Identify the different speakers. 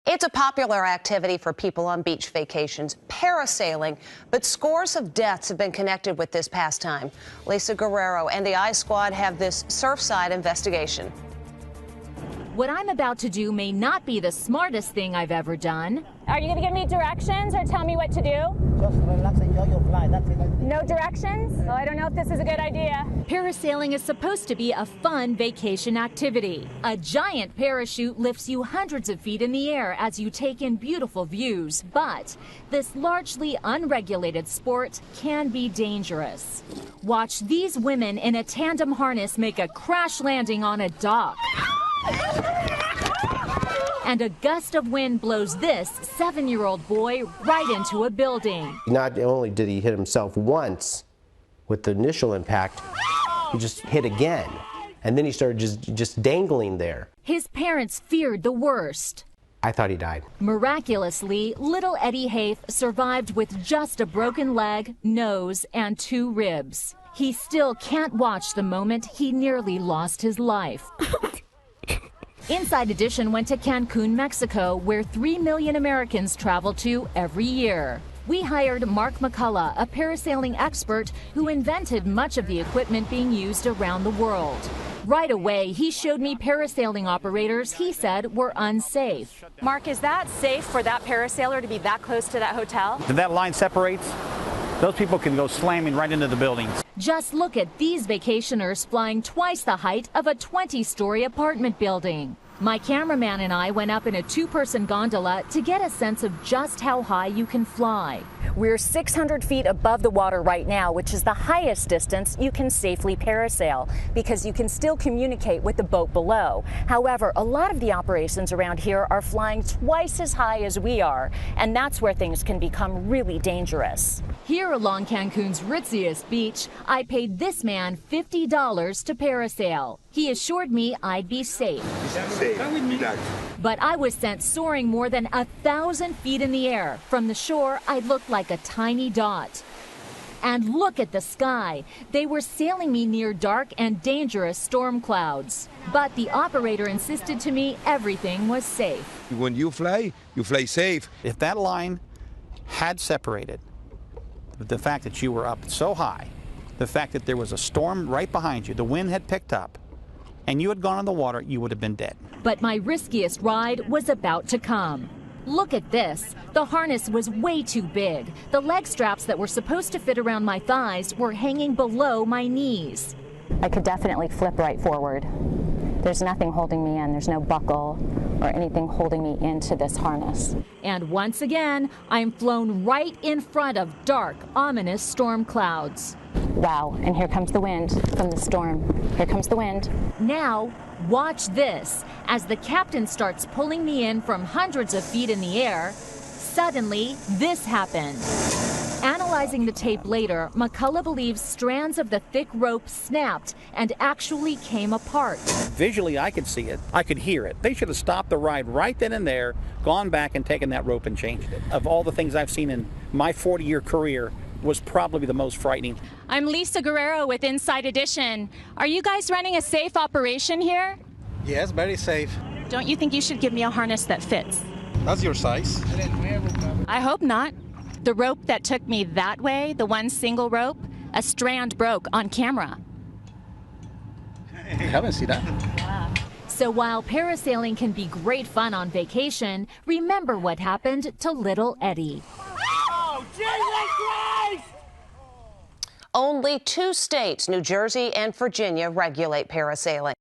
Speaker 1: It's a popular activity for people on beach vacations, parasailing, but scores of deaths have been connected with this pastime. Lisa Guerrero and the I-Squad have this surfside investigation.
Speaker 2: What I'm about to do may not be the smartest thing I've ever done.
Speaker 3: Are you going to give me directions or tell me what to do?
Speaker 4: Just relax, enjoy your flight. That's it.
Speaker 3: No directions? Well, I don't know if this is a good idea.
Speaker 2: Parasailing is supposed to be a fun vacation activity. A giant parachute lifts you hundreds of feet in the air as you take in beautiful views. But this largely unregulated sport can be dangerous. Watch these women in a tandem harness make a crash landing on a dock. And a gust of wind blows this 7-year-old boy right into a building.
Speaker 5: Not only did he hit himself once with the initial impact, he just hit again. And then he started just dangling there.
Speaker 2: His parents feared the worst.
Speaker 5: I thought he died.
Speaker 2: Miraculously, little Eddie Haith survived with just a broken leg, nose, and 2 ribs. He still can't watch the moment he nearly lost his life. Inside Edition went to Cancun, Mexico, where 3 million Americans travel to every year. We hired Mark McCullough, a parasailing expert who invented much of the equipment being used around the world. Right away, he showed me parasailing operators he said were unsafe.
Speaker 3: Mark, is that safe for that parasailer to be that close to that hotel?
Speaker 6: If that line separates, those people can go slamming right into the buildings.
Speaker 2: Just look at these vacationers flying twice the height of a 20-story apartment building. My cameraman and I went up in a 2-person gondola to get a sense of just how high you can fly.
Speaker 7: We're 600 feet above the water right now, which is the highest distance you can safely parasail because you can still communicate with the boat below. However, a lot of the operations around here are flying twice as high as we are, and that's where things can become really dangerous.
Speaker 2: Here along Cancun's ritziest beach, I paid this man $50 to parasail. He assured me I'd be safe. But I was sent soaring more than 1,000 feet in the air. From the shore, I looked like a tiny dot. And look at the sky. They were sailing me near dark and dangerous storm clouds. But the operator insisted to me everything was safe.
Speaker 8: When you fly safe.
Speaker 6: If that line had separated, the fact that you were up so high, the fact that there was a storm right behind you, the wind had picked up, and you had gone in the water, you would have been dead.
Speaker 2: But my riskiest ride was about to come. Look at this. The harness was way too big. The leg straps that were supposed to fit around my thighs were hanging below my knees.
Speaker 7: I could definitely flip right forward. There's nothing holding me in. There's no buckle or anything holding me into this harness.
Speaker 2: And once again, I'm flown right in front of dark, ominous storm clouds.
Speaker 7: Wow, and here comes the wind from the storm. Here comes the wind.
Speaker 2: Now, watch this. As the captain starts pulling me in from hundreds of feet in the air, suddenly this happened. Analyzing the tape later, McCullough believes strands of the thick rope snapped and actually came apart.
Speaker 6: Visually, I could see it. I could hear it. They should have stopped the ride right then and there, gone back and taken that rope and changed it. Of all the things I've seen in my 40-year career, was probably the most frightening.
Speaker 3: I'm Lisa Guerrero with Inside Edition. Are you guys running a safe operation here?
Speaker 9: Yes, very safe.
Speaker 3: Don't you think you should give me a harness that fits?
Speaker 9: That's your size.
Speaker 3: I hope not. The rope that took me that way, the one single rope, a strand broke on camera.
Speaker 9: I haven't seen that.
Speaker 2: So while parasailing can be great fun on vacation, remember what happened to little Eddie.
Speaker 1: Only 2 states, New Jersey and Virginia, regulate parasailing.